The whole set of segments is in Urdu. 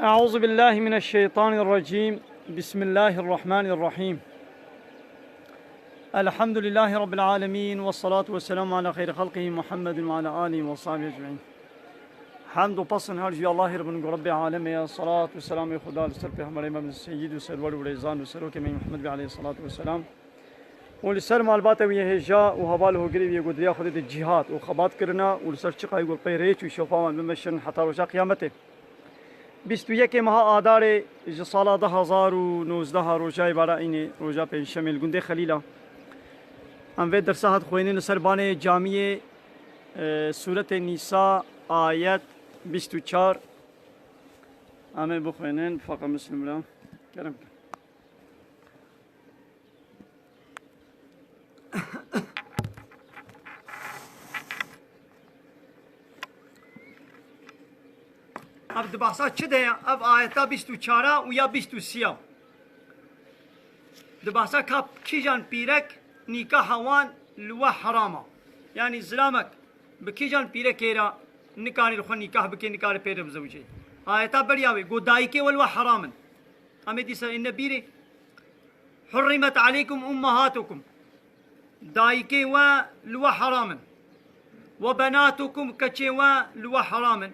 أعوذ بالله من الشيطان الرجيم. بسم الله الرحمن الرحيم. الحمد لله رب العالمين والصلاة والسلام على خير خلقه محمد وعلى آله وصحبه أجمعين. حمد و پسند هر جوی الله رب العالمین. صلاة و سلام خدا لسر پیغمبر امام سید و سرور و ریزان و سروک محمد علیه الصلاة والسلام و لسر معلومات و هجا و حوال هو گری و گدریا خود جهاد و خبات کرنا و لسر چقای گل پیریچ و شفا و بمشن حتی روز قیامته. 21 ماه آذار سال 2019 روزای برای روزا پنجشنبه گنده خلیلا ام و درس هات خوینه سربان جامعه سورة النساء آیت 24 ام بخوینن فقط مسلم را کرم. اب دباسا چه ده اب آیتا 24 و یا 23 دباسا کاب کیجان پیرک نکاح وان لوا حراما یعنی زلامک بکیجان پیرک ایرا نکانی لخوا نکاح بکی نکار پیر بزوجه آیتا بریاوی گو دایکه ولوا حراما امی دیسا این بیری حرمت علیکم امهاتکم دایکه و لوا حراما وبناتكم كتشي لوا حراما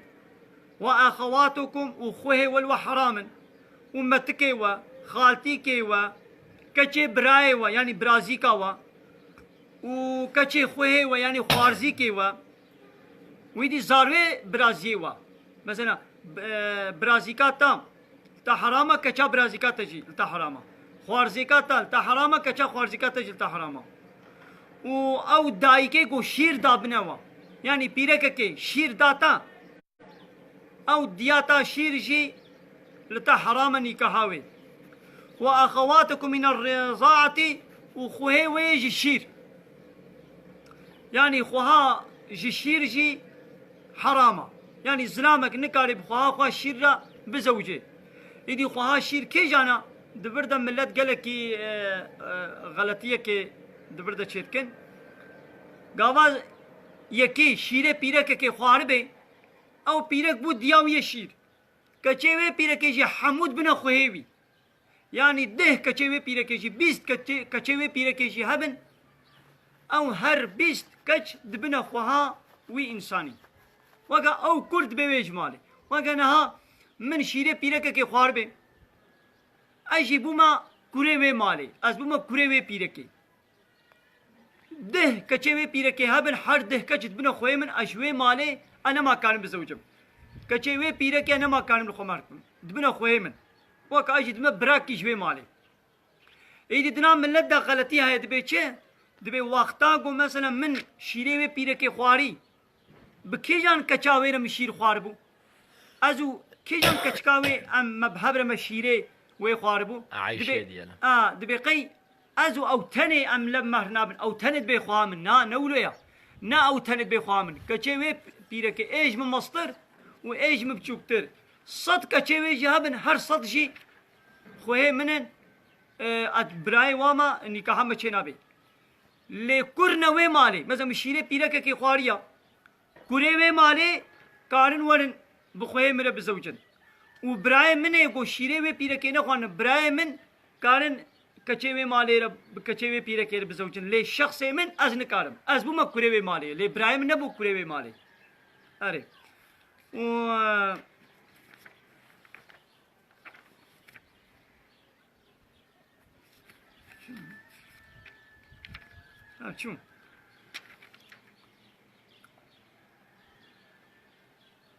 وأخواتكم وخوه والوا حراما ومتكي وخالتيكي وكتشي براي يعني برازيكا وكتشي خوه يعني خوارزيكي ويدي زاروي برازي مثلا برازيكا تا حراما كتشا برازيكا تجي تا حراما خوارزيكا تا حراما كتشا خوارزيكا تجي تا حراما او دايكي کو شير دابنوا يعني بيرككي شير داتا او دياتا شير جي لتا حراما نكاحاوي واخواتكم من الرضاعة وخوه ويجي شير يعني خوها جي شير جي حراما يعني زلامك نكاري بخوها خوها شير بزوجه يدي خوها شير كي جانا دبردا ملت قالكي غلطية كي دبردا چيتكن گاواز یکی شیر پیرک که خوار به او پیرک بود دیاوی شیر کچه پیرک جی حمود بنا خوهوی یعنی ده کچه پیرک جی 20 کچه پیرک جی هبن او هر 20 کچ دبنا خوها وی انسانی وگا او کرد به وجماله وگا نها من شیر پیرک که خوار به اجی بوما کوره و ماله از بوما کوره و پیرکی ده كتشوي بيركي هبن حر ده كتشت بنا خوي من أشوي مالي أنا ما كان بزوجم كتشوي بيركي أنا ما كان بخماركم دبنا خوي من وك أجد ما براكي شوي مالي إيدي دنا من لدا غلطي هاي دبي چه دبي وقتا قو مثلا من شيري بيركي خواري بكيجان كتشاوي رم شير خواربو أزو كيجان كتشكاوي أم مبهب رم شيري وي خواربو عايشة ديالا دبي قي ازو او تني ام لما هرنابن او تند بي خوامن نا نولويا نا او تند بي خوامن كچوي بيرك ايج من مصدر و ايج من بچوكتر صد كچوي جهبن هر صد جي خوه منن ات براي واما نكاح ما چنابي لي كورنا وي مالي مثلا مشيره بيرك كي خواريا كوري وي مالي كارن ورن بخوه مره بزوجن و براي من يگو شيره وي بيرك نه خوان براي من كارن كچوي مالي رب كچوي بيره كير بزوجن لي شخص من از نكارم از بو ما كوري مالي لي برايم نبو كوري مالي اري و شو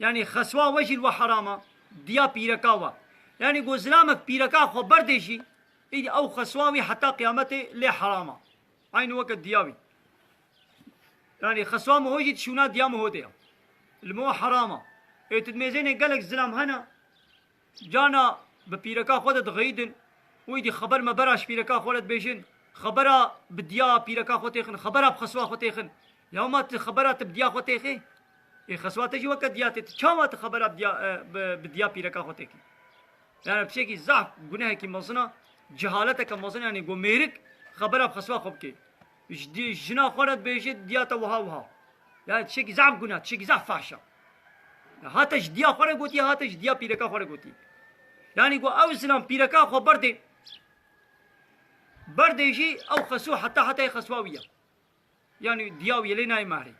يعني خسوا وجه وحراما ديا بيركاوا يعني غزلامك بيركا خبر ديشي إيدي أو خسواوي حتى قيامته لي حراما عين وقت دياوي يعني خسوا مهوجد شونا ديا مهوديا المو حراما تدميزين قالك زلام هنا جانا ببيركا خودت غيدن ويدي خبر ما براش بيركا خودت بيجن خبرها بديا بيركا خوتيخن خبرها بخسوا خوتيخن يوم خبرها بديا خوتيخي خسوات جو وقت دياتي تشاوات خبر بديا بيركا خوتك يعني بشيء ضعف گناه کی مزنا جهالت کا مزنا يعني گو میرک خبر اب خسوا خوب کی جنا خورت بیشت دیا تا وها یا تشێکی زعم گونا تشێکی زع فاشە هاتەش دیا خۆرە گوتی هاتەش دیا پیرەکە خۆرە گوتی یعنی گو ئەو زلام پیرەکە خۆ بەردێژی ئەو خەسوو حتای خەسواویە یعنی دیاویە لێ نای مارێ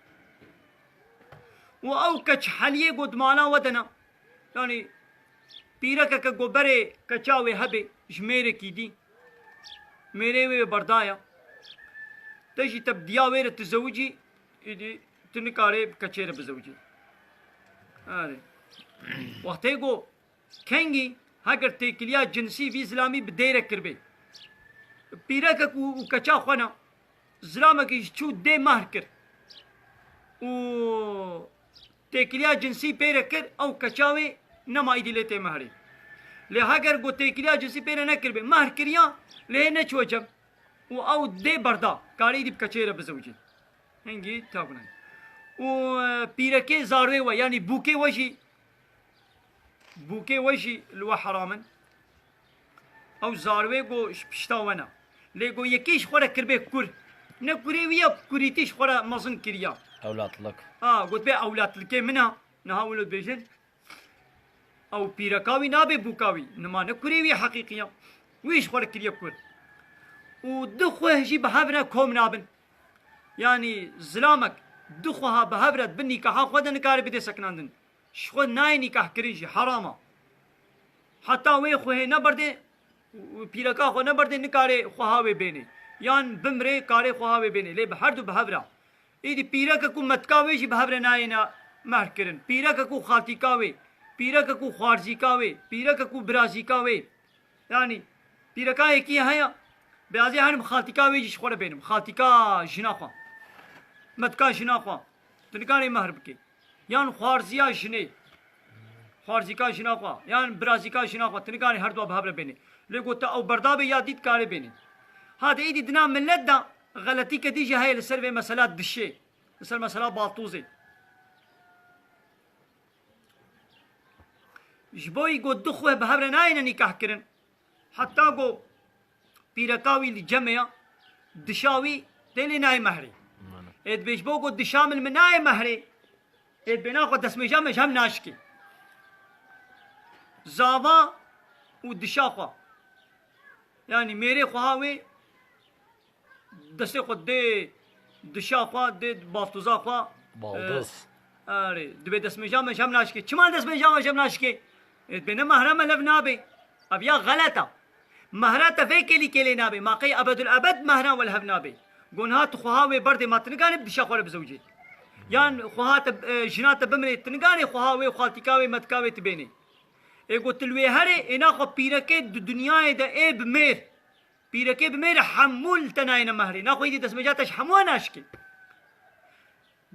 و ئەو کەچ حەلیە گۆ دمانە وەدەنا یعنی پیرەکە کە گۆبەرێ کە چاوێ هەبێ ژمێرێکی دی مێرێ وێ بەردایە تەژی تە دیاوێرە تزەوجی تنکارێ کەچێرە بزەوجی وەختەی گۆ کەنگی هەگەر تێکلیا جنسی وی زلامی بدێرە کردبێ پیرەکەک و کەچا خوەنە زلامێکیش چوو دێ مەهر کرد و تێکلیا جنسی پێرە کرد ئەو کەچاوێ نەمایدی لێ تێ مەهرێ لێ هەگەر گۆ تێکلیا جنسی پێرە نەکردبێ مەهر کردیا لێ نەچوە جەم و ئەو دێ بەردا کارەی بکەچێرە بزەوجی هەنگی تاگونن و پیرەکێ زاروێوە یعنی بووکێ وەژی لوە حرامن ئەو زاروێ گۆ پشتاوەنە لێ گۆ یەکیش خۆرە کردبێ کور نەکوری ویە کوریتیش خۆرە مەزن کردیا ئەولاتڵک گوت بێ ئەولاتلکێ منە نەهاولت بێژن ئەو پیرەکاوی نابێ بووکاوی نمانە کوری وی حەقیقیە ویش خۆرە کردە کور و دخۆ هەژی بە هەبرە کۆم نابن یعنی زلامەک دخۆها بە هەبرەت بن نیکەها خۆدە نکارە بدێ سەکناندن خۆ نای نیکەحکردیژی حرامە حتا وێ خۆهێ نەبەردێ پیرەکە خۆ نەبەردێ نکارێ خۆهاوێ بێنێ یان بمرێ کارێ خۆهاوێ بێنێ لێ بە هەردوو بە هەبرە ئیدی پیرەکەک و مەتکاوێژی بە هەبرە نایێنە مەهرکردن پیرەکەک و خاتیکاوێ پیرەکەک و خوارزیکاوێ پیرەکەک و برازیکاوێ ینی پیرەکایەکی هەیە بەیازی هەنم خاتیکاوێژیش خۆرە بێنم خاتیکا ژناخوا مەتکا ژناخوا تنکارێ مەهر بکەی یان خوارزییا ژنێ خوارزیکا ژناخوا یان برازیکا ژناخوا تنکاری هەردووە بە هەبرە بێنێ لێ گوتە ئەو بەردابێ یا دیت کارێ بێنێ هاتە ئیدی دنا ملەتدا غەلەتی کە دیژە هەیە لەسەر وێ مەسەلا دشێ لەسەر مەسەلا باڵتوزێ ji بۆی گۆ دخوێ بە هەبرە نایەنە نیکاحکردن حتا گۆ پیرەکاوی li cemêya dişawî tê lê nayê mehrê êd bêj bo gôt dişa min min nayê mehrê êd bêhna xwe destmêja me ji hem naşikê zava û dişa xwe yanî mêrê xweha wê destê xwe dê dişa xwe dê baltuza xwe erê dibê destmêja me ji hem naşikê çima destmêja me ji hem naşikê êd bêne mehra me lev nabe ev ya xeleta مهرا تفه کلی کلی نابه ماقی ابدالابد مهرا والهب نابه گونها تخوها و برد ما تنگانه بدشا خوره بزوجی یان خوها جنات بمره تنگانه خوها و خالتیکاوی متکاوی تبینه ایگو تلوی هره اینا خو پیرکه دنیای ده ای بمیر پیرکه بمیر حمول تناین مهری نا خویدی دسمجاتش حموه ناشکی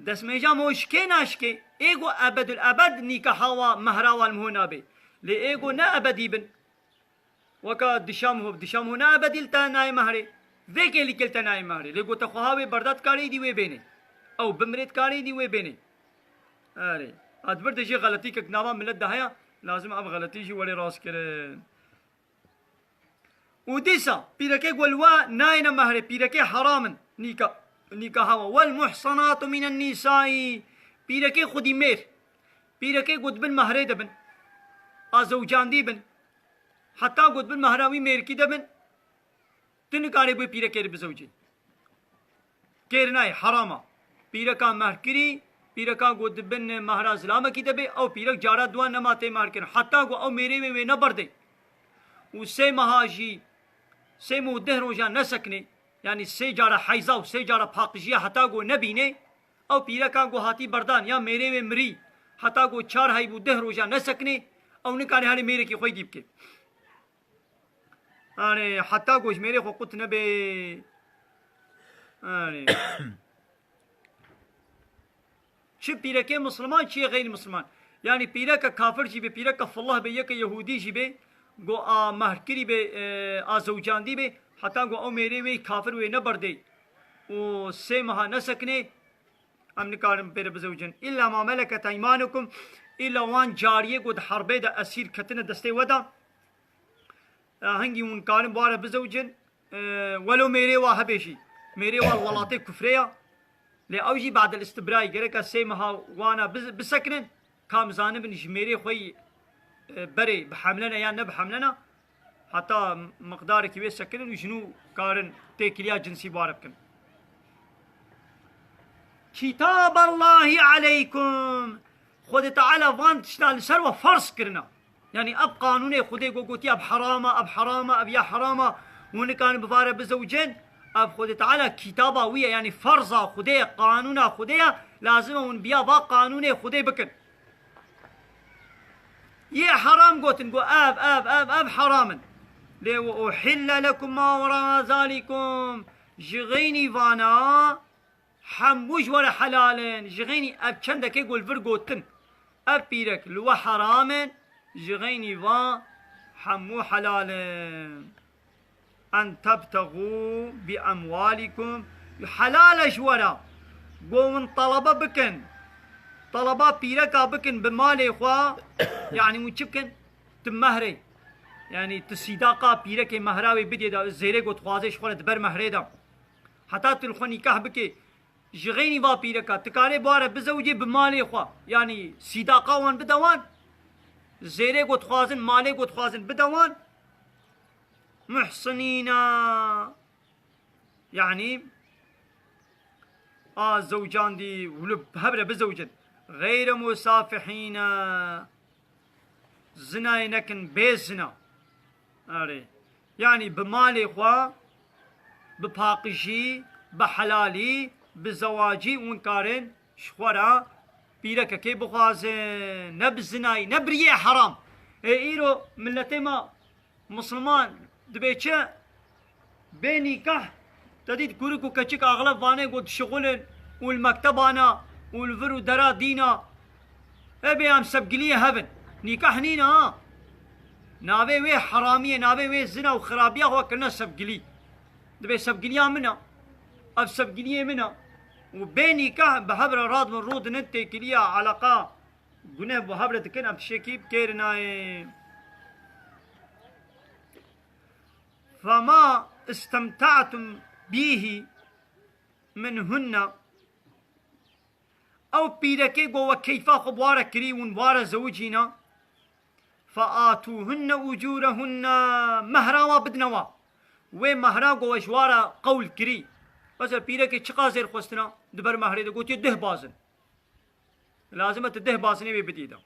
دسمجا موشکی ناشکی ایگو ابدالابد نیکا و مهرا والمهو نابه لی ایگو نا ابدی بن وكا دشام هنا بدل تناي مهري ذيك اللي كل تناي مهري لقوا تخوها بردات كاري دي وبيني او بمريت كاري دي وبيني اري ادبر دجي غلطي كنابا ملت دهيا لازم اب غلطي شي ولي راس كرن وديسا بيركي والوا ناينا مهري بيركي حرام نيكا هوا والمحصنات من النساء بيركي خدي مير بيركي قد بن مهري دبن ازوجان دي بن حتی گوت بن مهراوی میرکی دبن تنکاری بوی پیره کری بزوجی کرنای حراما پیره کا مهرکری پیره کا گوت بن مهرا زلامه کی دبه او پیره جارا دوان نماته مهر کن حتی گو او میره وی نبرده و سه مهاجی سه موده روزا نسکنه یعنی سه جارا حیزا و سه جارا پاقجیه حتی گو نبینه او پیره کا گو هاتی بردان یا میره وی مری حتی گو چار های موده روزا نسکنه او نکاری هاری میره کی خوی دیب که آره حتی گوش میره خو قط نبه آره چه پیرکه مسلمان چیه غیر مسلمان یعنی پیرکه کافر چی به پیرکه فالله به یک یهودی چی به گو مهرکری به آزوجاندی به حتی گو او میره وی کافر وی نبرده و سه ماه نسکنه ام نکارم پیره بزوجن الا ما ملکت ایمانکم الا وان جاریه گو حربه ده اسیر کتنه دسته ودا هنگی اون کارم باره بزوجن ولو میره واه بشی میره وال ولاته کفریه لأوجي بعد الاستبراء جرك سيمها وانا بسكنن كام زانب جميري خوي بري بحملنا يعني نبحملنا حتى مقدار كبير سكنن وشنو كارن تيكليا جنسي باربكن كتاب الله عليكم خود تعالى فان تشتغل سروا فرض كرنا يعني اب قانوني خودي قوتي اب حرامه اب حرامه اب يا حرامه وان كان بفاره بزوجين اب خود تعالى كتابه ويا يعني فرضه خودي قانونا خودي لازم ون بيا با قانوني خودي بكن يا حرام قوتن قو اب حراما لو احل لكم ما وراء ذلكم جغيني فانا حموش ولا حلال جغيني اب چندك يقول فرقوتن اب بيرك لو حرام جغيني فا حمو حلال ان تبتغوا باموالكم حلال جورا قوم طلبه بكن طلبه بيرك بكن بمال اخوا يعني مچبكن تمهري يعني تصداقه بيرك مهراوي بدي دا زيري قوت خوازش خونه بر مهري دا حتى تلخو نكاح بكي جغيني با بيركا تكاري بواره بزوجي بمالي خوا يعني صداقه وان بدوان زيري قوت خوازن مالي قوت خوازن بدوان محصنين يعني زوجان دي ولب هبره بزوجن غير مسافحين زنا نكن بيزنا اري يعني بمالي خوا بباقشي بحلالي بزواجي ونكارن شخورا بيرك كي بخازن نبزناي نبريه حرام ايرو ملتي ما مسلمان دبيتشه بيني كح تديد كوركو كچك اغلب وانه قد شغل والمكتب انا والفرو درا دينا ابي ام سبقليه هبن نيكاح نينا نابي وي حراميه نابي وي زنا وخرابيه هو كنا سبقلي دبي سبقليه منا اب سبقليه منا وبيني كه بهبر راد من رود نتي كليا علاقه قناه بهبر تكن اب شكيب كيرناي فما استمتعتم به منهن او بيدكي قوة كيفا خبوارة كريون وارا زوجينا فآتوهن أجورهن مهرا وبدنوا ومهرا قوة شوارا قول كري بس بيدكي چقا زير خوستنا دبر مهري دا قوتي ده بازن لازمة ده بازني بي بديدا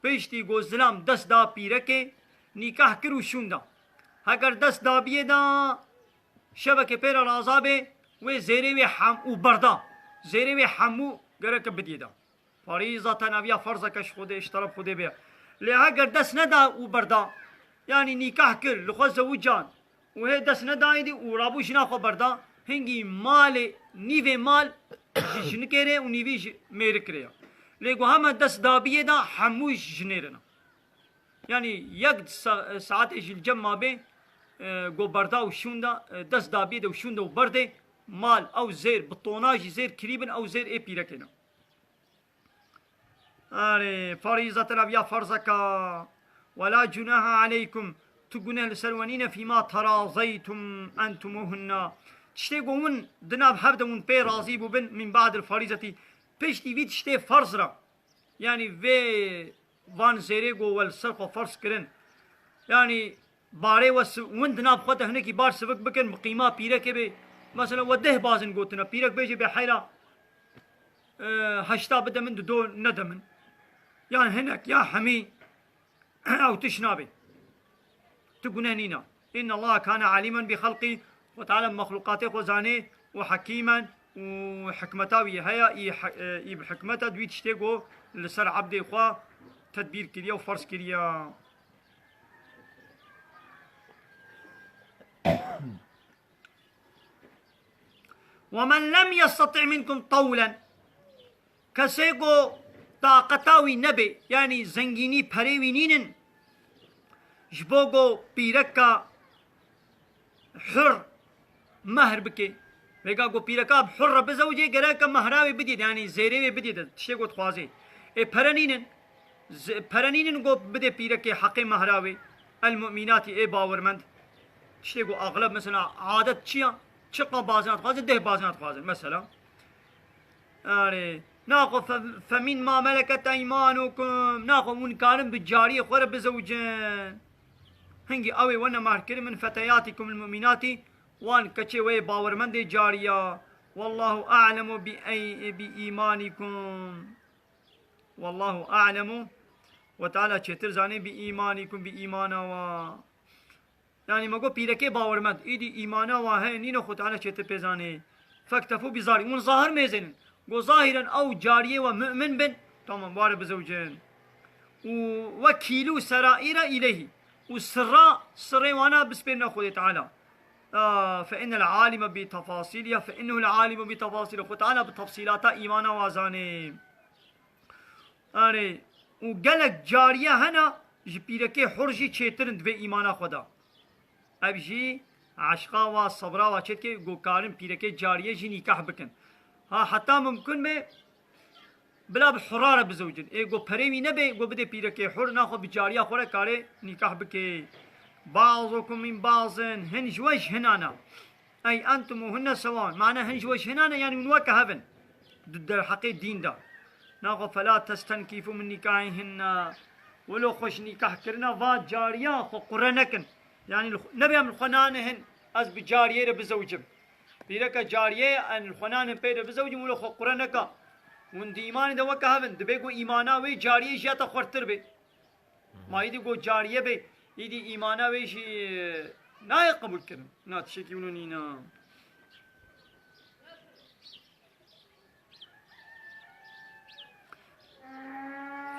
پیشتی گو ظلم دست دا بيدكي نکاح کرو شوندا اگر دست دا بيدا شبكة بيرا رازابي وزيري وحم وبردا زيري وحمو گرك بديدا فريضة نبيا فرضك اش خود اشترب خود بيا لها گر دست ندا وبردا يعني نكاح كر لخو زوجان وهي دست ندا يدي ورابو شنا خو بردا هنگي مال نيوه مال جنكره ونيوه ميركريا لگو هم دست دابيه دا حموش جنيرنا يعني يك ساعات ايش الجمع بي گو بردا وشوندا دست دابيه دا وشوندا وبرده مال او زير بالطوناج زير كريبن او زير اي بيركنا اري فريضة نبيا فرزك ولا جناح عليكم تقونه لسلوانين فيما تراضيتم انتموهن تشتي قومن دناب هبدا من بي راضي بن من بعد الفريضة بيشتي في تشتي فرز را يعني في وان زيري قو والسرق فرز كرن يعني باري وان دناب خواته هنكي بار سبك بكن مقيمة بيرك بي مثلا وده بازن قوتنا بيرك بيجي بحيرة هشتا بدا من دو ندمن يعني هناك يا حمي او تشنابي تقنانينا ان الله كان عليما بخلقي وتعالى مخلوقاته وزاني وحكيما وحكمتاوي هيا بحكمته دوي تشتيقو لسر عبد خوا تدبير كريا وفرس كريا ومن لم يستطع منكم طولا كسيقو طاقتاوي نبي يعني زنجيني بريوي نينن جبوغو بيركا حر مهر بكي بيقاقو بيركا حر بزوجي قراكا مهراوي بديد يعني زيريوي بديد تشيقو تخوازي برنينن برنينن قو بدي بيركي حقي مهراوي المؤمنات باورمند تشيقو اغلب مثلا عادت چيا چقا بازنات خوازن ده بازنات خوازن مثلا آره ناخو فمن ما ملكت ايمانكم ناخو من كانوا بالجارية خورا بزوجين هنگی اوی وانا مارکر من فتياتكم المؤمنات وان كچه وي باورمند جارية والله اعلم بإيمانكم والله اعلم وتعالى چتر زاني بإيمانكم بإيمانا و يعني مگو پیرکه باورمند ایدی ایمانا و هي نینو خود تعالى چتر پیزانه فاكتفوا بظاهر اون ظاهر میزنن گو ظاهرا او جارية ومؤمن بن تمام بار بزوجين وكيلوا سرائر اليه والسراء سري وانا بسبيلنا خذ تعالى فإن العالم بتفاصيلها فإنه العالم بتفاصيله خذ تعالى بتفصيلات إيمانا وازاني أري وقالك جارية هنا جبيركي حرجي تشيترند في إيمانا خدا أبجي عشقا وصبرا وشتكي قو كارم بيركي جارية جي نكاح بكن ها حتى ممكن ما بلا بحرارة بزوجين اي قو بريمي نبي قو بده بيركي حر ناخذ بجارية خورا كاري نكاح بكي بعضكم من بعض هنج وجه هنانا اي انتم وهن سواء معنى هنج وجه هنانا يعني من وكا هبن ضد الحقيقة الدين ده ناخذ فلا تستنكفوا من نكاحهن ولو خوش نكاح كرنا فات جارية خو قرنكن يعني نبي من الخنانهن از بجارية بزوجم بيركا جارية ان الخنان بيد بزوجم ولو خو قرنكا ون دي ایمان ده وکه هون دبی گو ایمانا وی جاریه جاتا خورتر بی ما ایدی گو جاریه بی ایدی ایمانا وی شی نه قبول کنم نه تشکی ونو نینا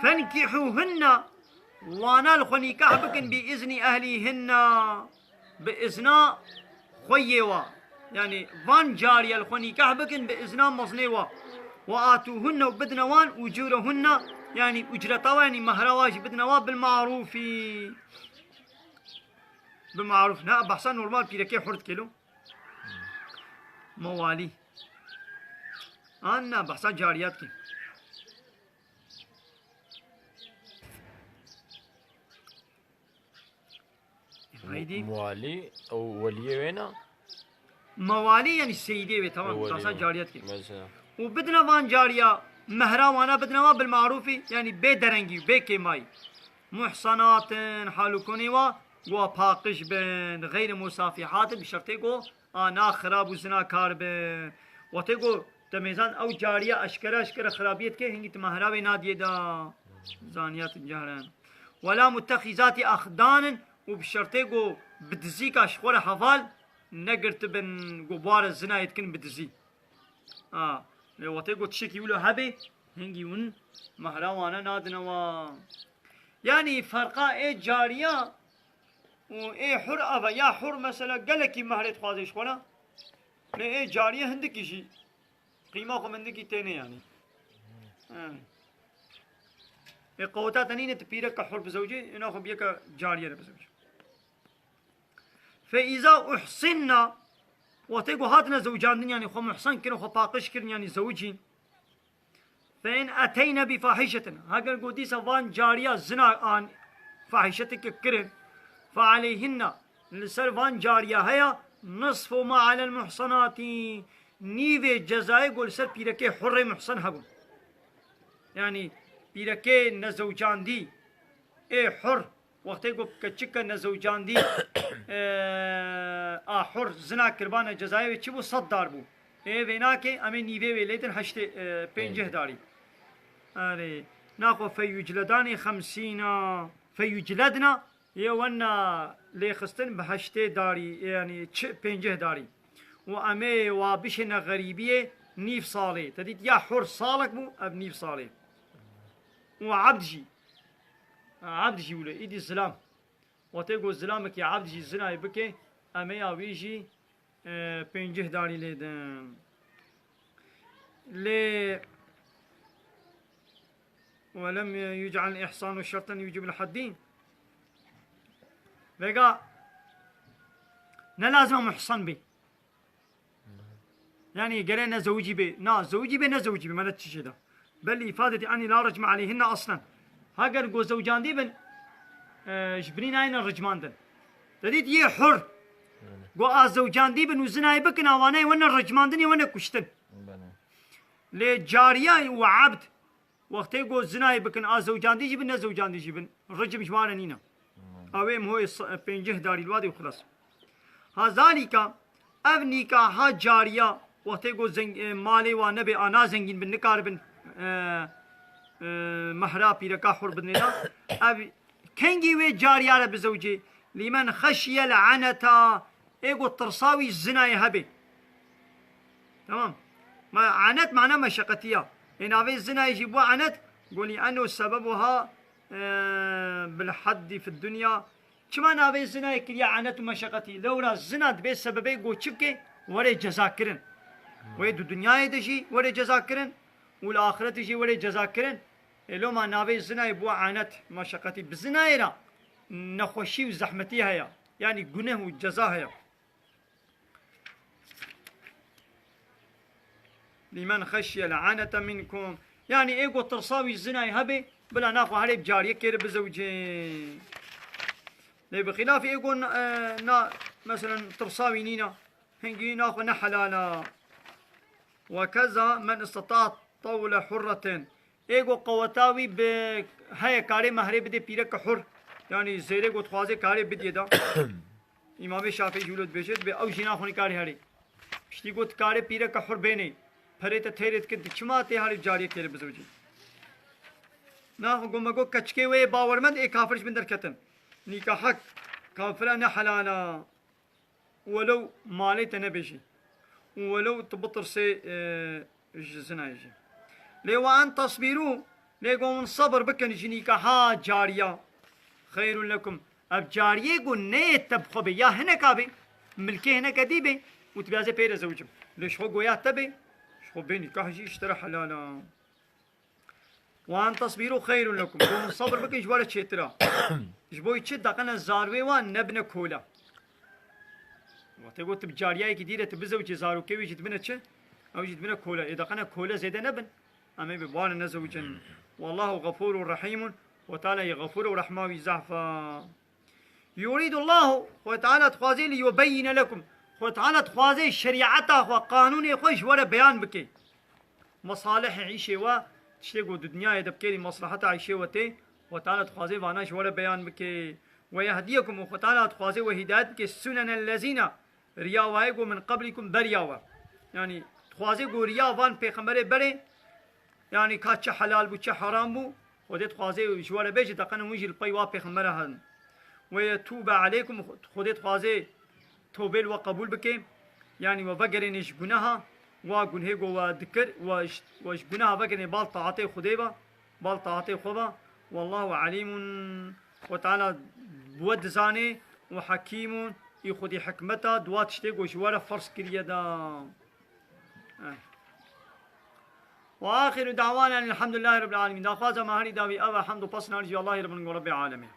فانكحوهن وانا الخنيكاح بكن بإذن أهليهن بإذن خويوا يعني فان جارية الخنيكاح بكن بإذن مصنيوا وآتوهن وبدنوان أجورهن يعني أجرتوا يعني مهرواج بدنوان بالمعروف بالمعروف نا بحسن نورمال بيركي حرد كيلو موالي أنا بحسن جاريات كي موالي أو ولي وينا موالي يعني السيدة تمام بحسن جاريات كي وبدنا وان جارية مهرا وانا بدنا بالمعروف يعني بي درنجي بي كيماي محصنات حالكوني وباقش بن غير مصافحات بشرطيكو انا خراب وزنا كار بن وتيكو تميزان او جارية اشكر خرابيت كي هنگي مهرا بي ناديه دا زانيات جهران ولا متخذات اخدان وبشرطيكو بدزيك اشخور حفال نقرت بن قبار الزنا يتكن بدزي وتيجو تشكي ولا هبي هنجي ون مهرا وانا نادنا و يعني فرقا ايه جارية و ايه حر ابا يا حر مثلا قالكي مهرت خوازيش خونا ايه جارية هندكي شي قيمة خو مندكي تاني يعني ايه قوتا تنين تبيرك حر بزوجي انا خو بيك جارية بزوجي فإذا أحصنا وتيجو هاتنا زوجان يعني خو محسن كن خو باقش كن يعني زوجين فإن أتينا بفاحشة هاجر قدي سوان جارية زنا عن فاحشتك كرن فعليهن لسروان جارية هيا نصف ما على المحصنات نيفي جزاء قول سر بيركي حر محصن هبون يعني بيركي نزوجان دي ايه حر وقتی گو کچک نزوجان دی آخر زنا کربان جزایی چی بو 100 دار بو وینا که امی نیوه وی لیتن 50 داری آره ناخو فیجلدان 50 فیجلدنا یوانا لیخستن به 8 داری یعنی 50 داری و امی و بشن غریبیه نیف ساله تدید یا حر سالک بو اب نیف ساله و عبدجی عبدجي ولا إيدي الزلام وتيجو الزلامك يا عبدجي الزنا يبكي أمي أويجي بينجه داري ليدن لي ولم يجعل الإحصان شرطا يجب الحدين بقى نلازم محصن بي يعني قرينا زوجي بي زوجي بي زوجي بي ما نتشي ده بل إفادة أني لا رجم عليهن أصلا هاگر گو زوجان دی بن جبرين عين الرجمان دن تديت يه حر گو زوجان دی بن وزناي بكن اواناي وانا الرجمان دن وانا كشتن لي جارية وعبد وقت يقول زناي بكن زوجان دي جبن زوجان دي جبن رجم جوانا نينا اويم هو بينجه داري الوادي وخلاص هذلك اف نكاح جارية وقت يقول مالي ونبي انا زنجين بالنكار بن مهرا بيركا حر بدنا اب كنجي وي جارية بزوجي لمن خشي العنتا ايقو الترصاوي الزناي هبي تمام ما عنت معناه مشقتية إن هذه الزنا يجيبوا عنت قولي أنه سببها بالحد في الدنيا كمان هذه الزنا يكلي عنت ومشقتي لولا الزنا بس سببي قو تشبكي وري جزاكرن ويد الدنيا يدشي وري جزاكرن والآخرة يجي وري جزاكرن لو ما نابي الزنا يبوا عنت مشقتي بالزنا يلا نخوشي وزحمتي هيا يعني جنه وجزاء هيا لمن خشي العنة منكم يعني ايقو ترصاوي الزنا يهبي بلا ناخو عليه بجارية كير بزوجين لي بخلاف ايقو مثلا ترصاوي نينا هنجي ناخو نحلالا وكذا من استطاع طول حرة ايقو قوتاوي هاي كاري مهري بدي بيرك حر يعني زيري قو تخوازي كاري بدي دا امام الشافعي جولد بيشت بي او جنا خوني كاري هاري شتي قو تكاري بيرك حر بيني فريت تيرت كنت چما تهاري جاري كير بزوجي نا گومگو کچکے وے باورمند ایک کافرش بندر کتن نیکا حق کافرانه حلالا ولو مالي تنبشي ولو تبطر سي زنايجي لو ان تصبروا لقوم صبر بكن جنيكا ها جارية خير لكم اب جارية قو نيت تبخبي يا هنا كابي ملكي هنا كديبي وتبازي بير زوجم ليش هو يا تبي شو بيني كهجي اشترى حلالا وان تصبروا خير لكم قوم صبر بكن جوار تشترا جبوي تشد دقنا زاروي وان نبنى كولا وتقول تبجارية كديرة تبزوج زارو كيف يجي تبنى تش او يجي تبنى كولا اذا قنا كولا زيدا نبن أمي ببوانا نزوجا والله غفور رحيم وتعالى غفور ورحمة زعفا يريد الله وتعالى تخوازي ليبين لكم وتعالى تخوازي شريعته وقانون خوش ولا بيان بكي مصالح عيشة و تشتغل الدنيا يدبكي مصلحة عيشة وتي وتعالى تخوازي واناش ولا بيان بكي ويهديكم وتعالى تخوازي وهدايتك السنن الذين رياوايقوا من قبلكم برياوا يعني تخوازي قو رياوان بيخمبري بري يعني كاتش حلال بو چه حرام بو خودت خوازي جوال بيج دقن وجي البيوا پیغمبر هن ويتوب عليكم خودت خوازي توبه وقبول بك يعني وبقرنش گناها وگنه گو وذكر وش گناها بقرن بال طاعته خديبا بال طاعته خبا والله عليم وتعالى بود زاني وحكيم يخدي حكمته دوات شتي جوال فرس كريدا وآخر دعوانا الحمد لله رب العالمين. دا خوازا ماهري داوي أبا حمد وبصنا رجي الله رب العالمين.